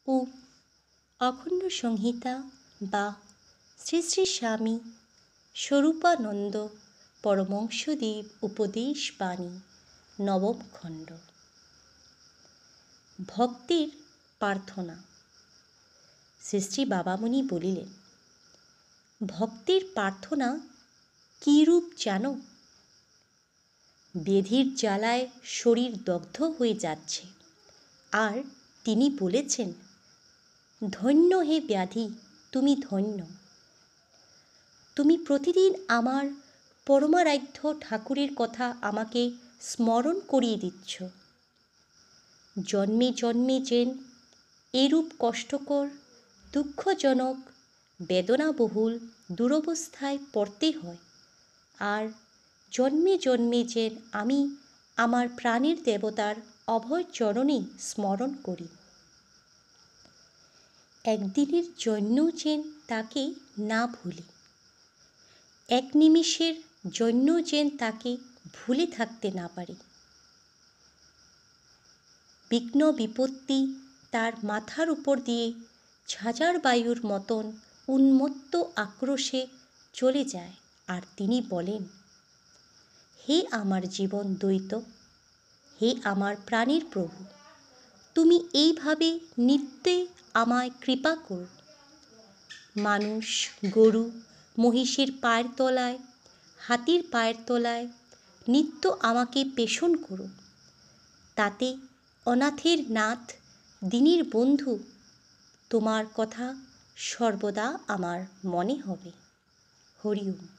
ও অখণ্ড সংহিতা বা শ্রী শ্রী স্বামী স্বরূপানন্দ পরমংসদেব উপদেশ বাণী নবম খণ্ড। ভক্তির প্রার্থনা। শ্রী শ্রী বাবামণি বলিলেন, ভক্তির প্রার্থনা কী রূপ জানো? ব্যাধির জ্বালায় শরীর দগ্ধ হয়ে যাচ্ছে, আর তিনি বলেছেন, ধন্য হে ব্যাধি, তুমি ধন্য। তুমি প্রতিদিন আমার পরমারাধ্য ঠাকুরের কথা আমাকে স্মরণ করিয়ে দিচ্ছ। জন্মে জন্মে যেন এরূপ কষ্টকর, দুঃখজনক, বেদনাবহুল দুরবস্থায় পড়তে হয়, আর জন্মে জন্মে যেন আমি আমার প্রাণের দেবতার অভয় চরণে স্মরণ করি। একদিনের জন্য যেন তাকে না ভুলি, এক নিমিষের জন্য যেন তাকে ভুলে থাকতে না পারি। বিঘ্ন বিপত্তি তার মাথার উপর দিয়ে ঝাঁঝার বায়ুর মতন উন্মত্ত আক্রোশে চলে যায়, আর তিনি বলেন, হে আমার জীবন দ্বৈত, হে আমার প্রাণের প্রভু, তুমি এইভাবে নিত্যে আমায় কৃপা করো। মানুষ, গরু, মহিষের পায়ের তলায়, হাতির পায়ের তলায় নিত্য আমাকে পেষণ করো, তাতে অনাথের নাথ, দীনের বন্ধু, তোমার কথা সর্বদা আমার মনে হবে। হরি ওম।